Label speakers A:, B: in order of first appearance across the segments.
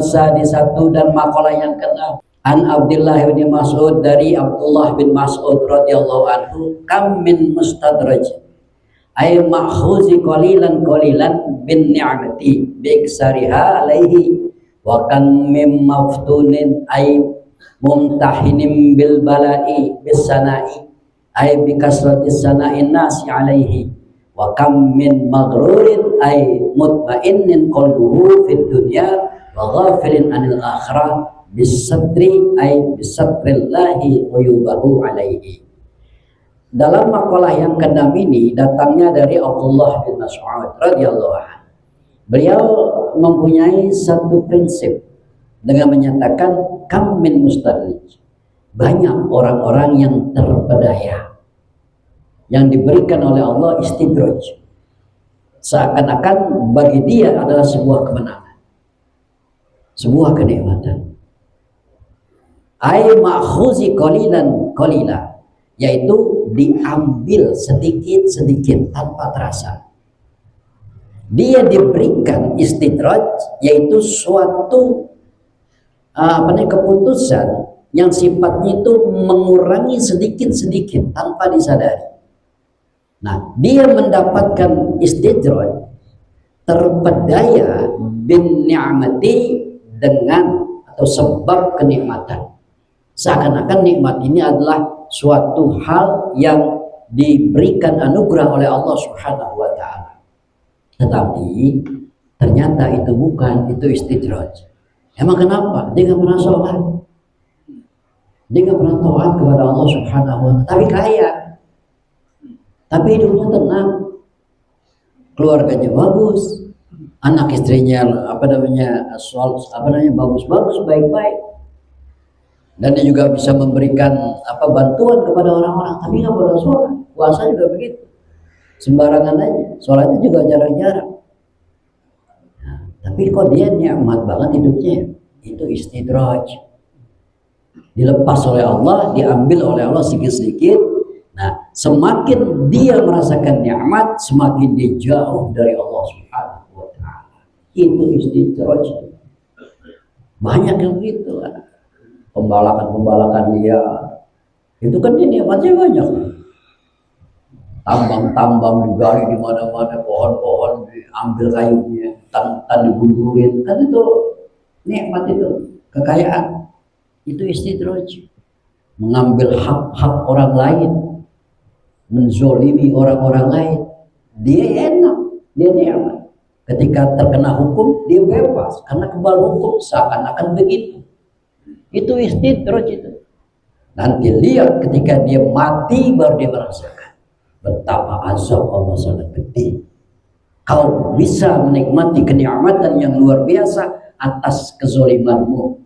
A: wasadisatu dan makalah yang keenam. An Abdullah bin Mas'ud, dari Abdullah bin Mas'ud radhiyallahu anhu, kam min mustadraj ay ma'khuzi qalilan bin ni'mati bi iksariha alaihi wa kam min maftunin ay mumtahinin bil bala'i bis sana'i ay bi kasratis sana'in nasi alaihi wa kam min maghrurin ay mutmainnin qalbuhu fid dunya wa ghafilin anil akhirah bisatri ay bisatrillahi wa yubahu alaihi. Dalam makalah yang keenam ini datangnya dari Abdullah bin Mas'ud radhiyallahu anhu. Beliau mempunyai satu prinsip dengan menyatakan kam min mustadrij, banyak orang-orang yang terpedaya yang diberikan oleh Allah istidraj, seakan-akan bagi dia adalah sebuah kemenangan, sebuah kenikmatan. Ay ma'khuzi qalilan, yaitu diambil sedikit-sedikit tanpa terasa. Dia diberikan istidraj, yaitu suatu keputusan yang sifatnya itu mengurangi sedikit-sedikit tanpa disadari. Nah, dia mendapatkan istidraj, terpedaya bin ni'mati, dengan atau sebab kenikmatan. Seakan-akan nikmat ini adalah suatu hal yang diberikan anugerah oleh Allah Subhanahu wa taala. Tetapi ternyata itu bukan, itu istidraj. Emang kenapa? Dia nggak pernah sholat, dia nggak pernah taat kepada Allah Subhanahu wa taala, tapi kaya, tapi hidupnya tenang, keluarganya bagus, anak istrinya bagus-bagus, baik-baik, dan dia juga bisa memberikan bantuan kepada orang-orang, tapi nggak pernah sholat. Puasa juga begitu, sembarangan aja, sholatnya juga jarang-jarang. Nah, tapi kok dia nikmat banget hidupnya, itu istidraj, dilepas oleh Allah, diambil oleh Allah sedikit-sedikit. Nah, semakin dia merasakan nikmat, semakin dia jauh dari Allah Subhanahu wa taala. Itu istidraj. Banyak yang begitu kan. Pembalakan dia, itu kan dia nikmatnya banyak. Tambang-tambang digali di mana-mana, pohon-pohon diambil kayunya, tanah digundurin, kan itu nikmat, itu kekayaan. Itu istidraj. Mengambil hak-hak orang lain, menzolimi orang-orang lain, dia enak, dia nikmat. Ketika terkena hukum, dia bebas karena kebal hukum, seakan-akan begitu. Itu istidraj itu. Nanti lihat ketika dia mati baru dia merasakan betapa azab Allah sangat gede. Kau bisa menikmati kenikmatan yang luar biasa atas kezolimanmu.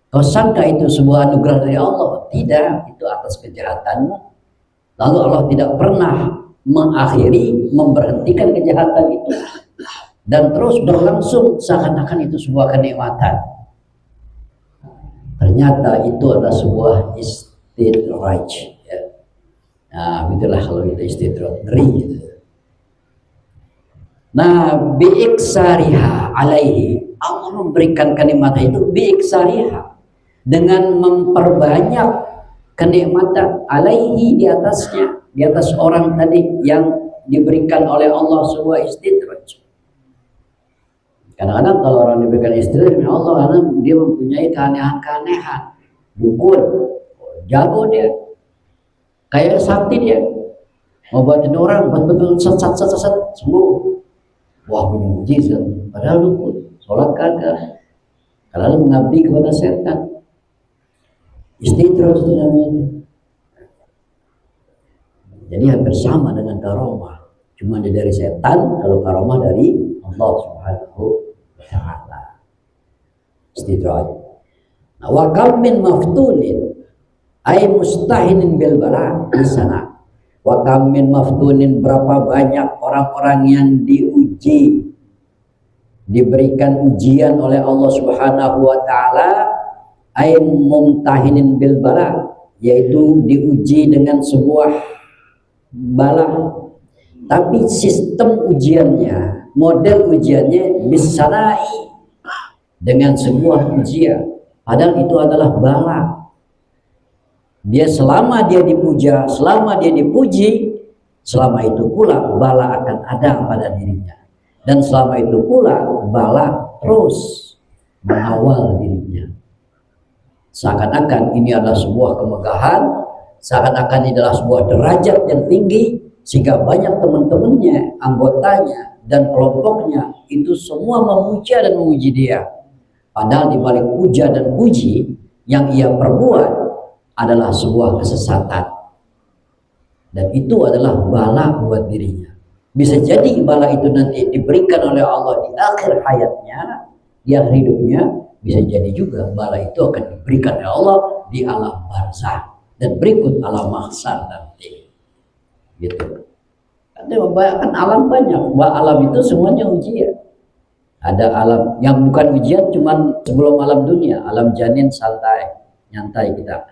A: Kau sangka itu sebuah anugerah dari Allah? Tidak, itu atas kejahatanmu. Lalu Allah tidak pernah memberhentikan kejahatan itu, dan terus berlangsung seakan-akan itu sebuah kenikmatan. Ternyata itu adalah sebuah istidraj. Ya. Nah, itulah kalau kita istidraj, ngeri gitu. Nah, biiksariha alaihi, Allah memberikan kenikmatan itu biiksariha, dengan memperbanyak kenikmatan alaihi, di atasnya, di atas orang tadi yang diberikan oleh Allah sebuah istidraj. Kadang-kadang kalau orang diberikan istidraj oleh Allah, karena dia mempunyai keanehan-keanehan, dukun, jago dia, kayak sakti dia, ngobatin orang betul-betul sesat sembuh. Wah, punya mujizat, padahal dukun, sholat kagak, kadang mengabdi kepada setan. Istidraj itu namanya. Jadi hampir sama dengan karomah, cuma dia dari setan, kalau karomah dari Allah Subhanahu wa ta'ala. Istidraj. Nah, wa kam min maftunin ay mustahinin bil bala di sana. Wa kam min maftunin, berapa banyak orang-orang yang diuji, diberikan ujian oleh Allah Subhanahu wa ta'ala, ay mumtahinin bil bala, yaitu diuji dengan sebuah bala, tapi sistem ujiannya, model ujiannya bisanai, dengan sebuah ujian. Padahal itu adalah bala. Dia selama dia dipuja, selama dia dipuji, selama itu pula bala akan ada pada dirinya. Dan selama itu pula bala terus mengawal dirinya. Seakan-akan ini adalah sebuah kemegahan, seakan-akan ini adalah sebuah derajat yang tinggi, sehingga banyak teman-temannya, anggotanya, dan kelompoknya itu semua memuja dan memuji dia. Padahal di balik puja dan puji yang ia perbuat adalah sebuah kesesatan. Dan itu adalah bala buat dirinya. Bisa jadi bala itu nanti diberikan oleh Allah di akhir hayatnya, di akhir hidupnya. Bisa jadi juga bala itu akan diberikan oleh Allah di alam barzah dan berikut alam mahsyar nanti. Gitu. Kan alam banyak, alam itu semuanya ujian. Ada alam yang bukan ujian, cuman sebelum alam dunia, alam janin santai, nyantai kita.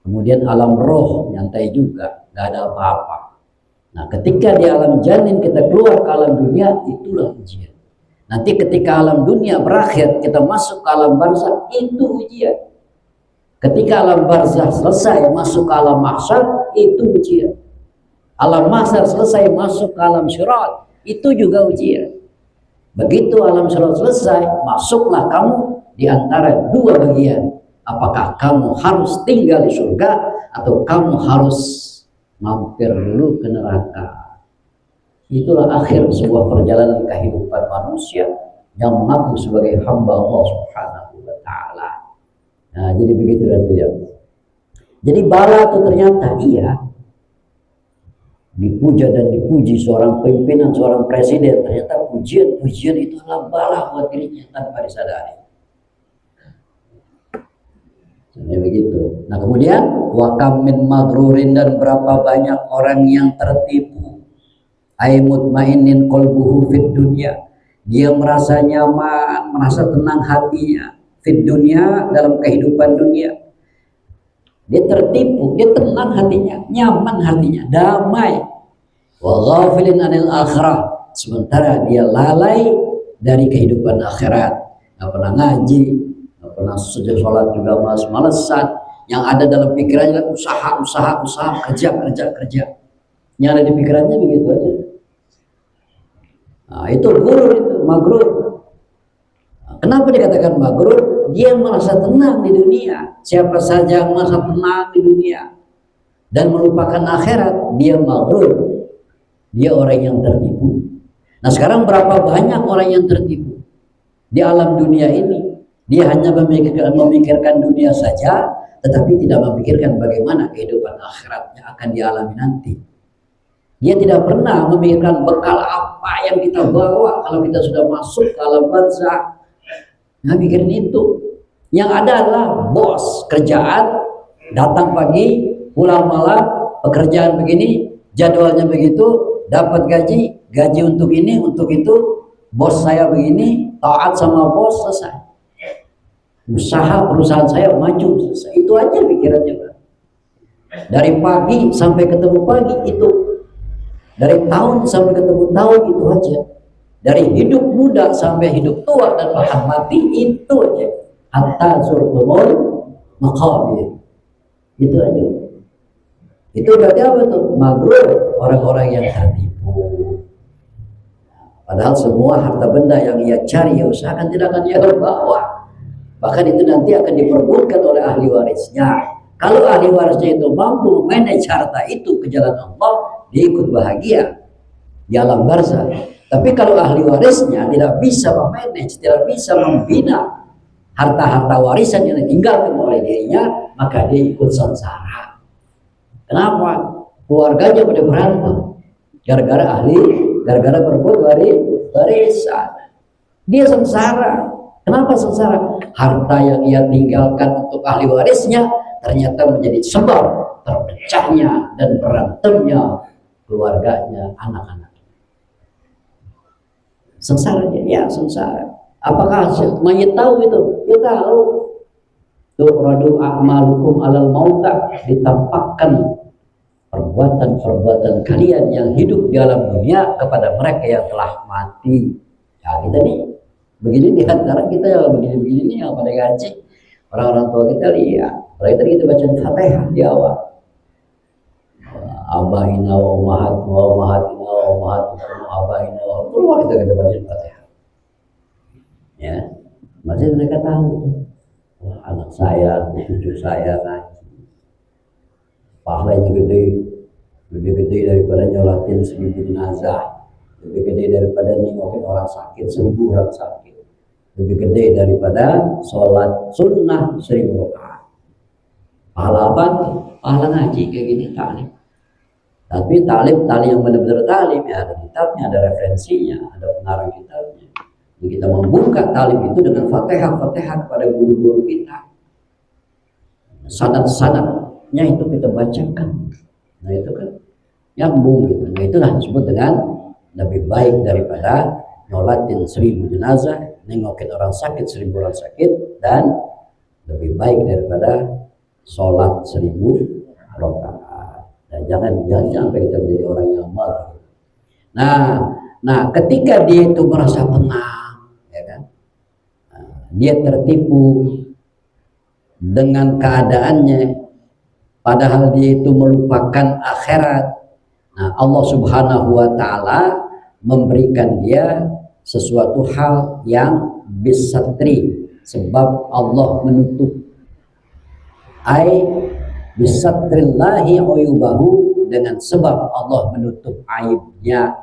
A: Kemudian alam roh nyantai juga, nggak ada apa-apa. Nah, ketika di alam janin kita keluar ke alam dunia, itulah ujian. Nanti ketika alam dunia berakhir, kita masuk ke alam barzah, itu ujian. Ketika alam barzah selesai, masuk ke alam mahsyar, itu ujian. Alam mahsyar selesai, masuk ke alam syirat, itu juga ujian. Begitu alam syirat selesai, masuklah kamu di antara dua bagian. Apakah kamu harus tinggal di surga atau kamu harus mampir dulu ke neraka. Itulah akhir sebuah perjalanan kehidupan manusia yang mengaku sebagai hamba Allah Subhanahu wa taala. Nah, jadi begitu ya. Jadi bala itu ternyata dipuja dan dipuji seorang pimpinan, seorang presiden, ternyata pujian-pujian itu adalah bala buat dirinya tanpa disadari. Jadi begitu. Nah, kemudian wa kam min magrurin, dan berapa banyak orang yang tertipu. Ay mutmainin qalbuhu fid dunya. Dia merasa nyaman, merasa tenang hatinya fid dunya, dalam kehidupan dunia. Dia tertipu, dia tenang hatinya, nyaman hatinya, damai. Wa ghafilin anil akhirah, sementara dia lalai dari kehidupan akhirat. Nggak pernah ngaji, nggak pernah sejak sholat juga malas-malesan. Yang ada dalam pikirannya usaha, kerja. Yang ada di pikirannya begitu aja. Nah, itu gurur, itu magrur. Kenapa dikatakan magrur? Dia merasa tenang di dunia. Siapa saja yang merasa tenang di dunia dan melupakan akhirat, dia magrur. Dia orang yang tertipu. Nah, sekarang berapa banyak orang yang tertipu di alam dunia ini? Dia hanya memikirkan dunia saja, tetapi tidak memikirkan bagaimana kehidupan akhiratnya akan dialami nanti. Dia tidak pernah memikirkan bekal apa yang kita bawa kalau kita sudah masuk ke alam barzah. Nggak mikirin itu. Yang ada adalah bos, kerjaan, datang pagi, pulang malam, pekerjaan begini, jadwalnya begitu, dapat gaji untuk ini, untuk itu, bos saya begini, taat sama bos, selesai. Usaha perusahaan saya maju, selesai. Itu aja pikirannya, Pak. Dari pagi sampai ketemu pagi itu. Dari tahun sampai ketemu tahun itu aja. Dari hidup muda sampai hidup tua dan bahkan mati itu aja. Hatta zurtumul maqabir. Itu aja. Itu berarti apa tuh? Magrur, orang-orang yang tertipu. Padahal semua harta benda yang ia cari, ia usahakan tidak akan ia bawa. Bahkan itu nanti akan diperbutkan oleh ahli warisnya. Kalau ahli warisnya itu mampu manage harta itu ke jalan Allah, dia ikut bahagia di alam barzah. Tapi kalau ahli warisnya tidak bisa memanage, tidak bisa membina harta-harta warisan yang ditinggalkan oleh dirinya, maka dia ikut sengsara. Kenapa? Keluarganya pada berantem gara-gara berbuat warisan. Dia sengsara. Kenapa sengsara? Harta yang ia tinggalkan untuk ahli warisnya ternyata menjadi sebab terpecahnya dan berantemnya keluarganya, anak-anak. Sengsara dia, ya sengsara. Apakah mayit tahu itu? Ya tahu. Tu'radu a'malukum alal mauta, ditampakkan perbuatan-perbuatan kalian yang hidup di alam dunia kepada mereka yang telah mati. Ya, kita nih Begini di antara kita yang begini-begini nih yang pada ngaji, orang-orang tua kita lihat. Tadi kita baca Fatihah di awal. Abahina wa ummahatina wa ummahatina wa ummahatina wa abahina wa keluar kita baca Fatihah. Ya, masih mereka tahu. Wah, anak saya, cucu saya ngaji. Pahalanya lebih gede daripada nyolatin 1000 jenazah, lebih gede daripada nengokin orang sakit 1000 orang sakit, lebih gede daripada sholat sunnah 1000 rakaat. Pahala apa? Pahala ngaji kayak gini talim. Tapi talim yang benar-benar talim ya ada kitabnya, ada referensinya, ada pengarang kitabnya. Jadi kita membuka talim itu dengan fatihah kepada guru-guru kita. Sanad-sanadnya itu kita bacakan. Nah itu kan nyambung gitu. Nah itulah disebut dengan lebih baik daripada nyolatin 1000 jenazah, nengokin orang sakit 1000 orang sakit, dan lebih baik daripada sholat 1000 rakaat. Dan jangan sampai kita menjadi orang yang malas. Nah ketika dia itu merasa tenang, ya kan, dia tertipu dengan keadaannya, padahal dia itu melupakan akhirat. Nah, Allah Subhanahu wa Ta'ala memberikan dia sesuatu hal yang bisatri, sebab Allah menutup. Bisatrillahi uyubahu, dengan sebab Allah menutup aibnya.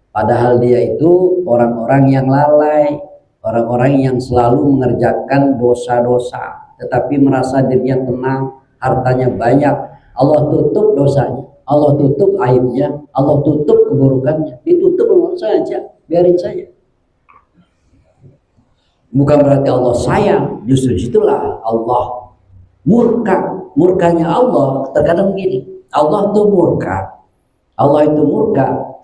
A: Padahal dia itu orang-orang yang lalai, orang-orang yang selalu mengerjakan dosa-dosa, tetapi merasa dirinya tenang, hartanya banyak. Allah tutup dosanya, Allah tutup aibnya, Allah tutup keburukannya, ditutup saja, biarin saja. Bukan berarti Allah sayang, justru itulah Allah murka. Murkanya Allah terkadang begini, Allah itu murka. Allah itu murka.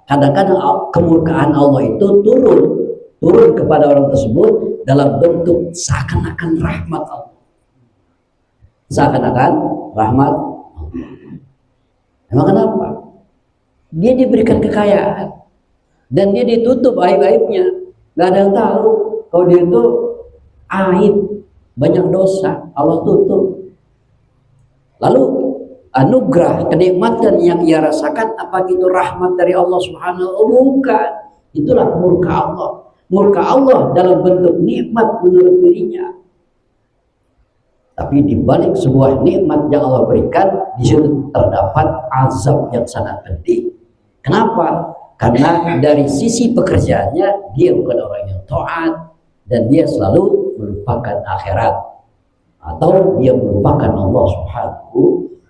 A: Kadang-kadang kemurkaan Allah itu turun kepada orang tersebut dalam bentuk seakan-akan rahmat Allah. Seakan-akan rahmat. Emang kenapa? Dia diberikan kekayaan dan dia ditutup aib-aibnya. Gak ada yang tahu kalau dia itu aib, banyak dosa, Allah tutup. Lalu anugerah, kenikmatan yang ia rasakan, apa itu rahmat dari Allah Subhanahu wa Ta'ala? Bukan. Itulah murka Allah. Murka Allah dalam bentuk nikmat menurut dirinya. Tapi di balik sebuah nikmat yang Allah berikan, di situ terdapat azab yang sangat pedih. Kenapa? Karena dari sisi pekerjaannya dia bukan orang yang taat dan dia selalu melupakan akhirat, atau dia melupakan Allah Subhanahu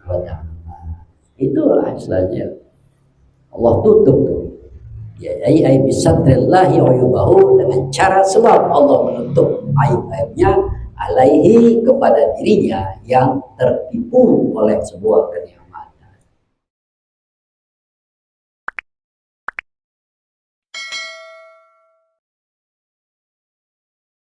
A: wa Ta'ala. Itulah istilahnya Allah tutup tuh. Ya, ai bisatrillahi uyubahu, dengan cara sebab Allah menutup aib-aibnya alaihi, kepada dirinya yang tertipu oleh sebuah kenikmatan.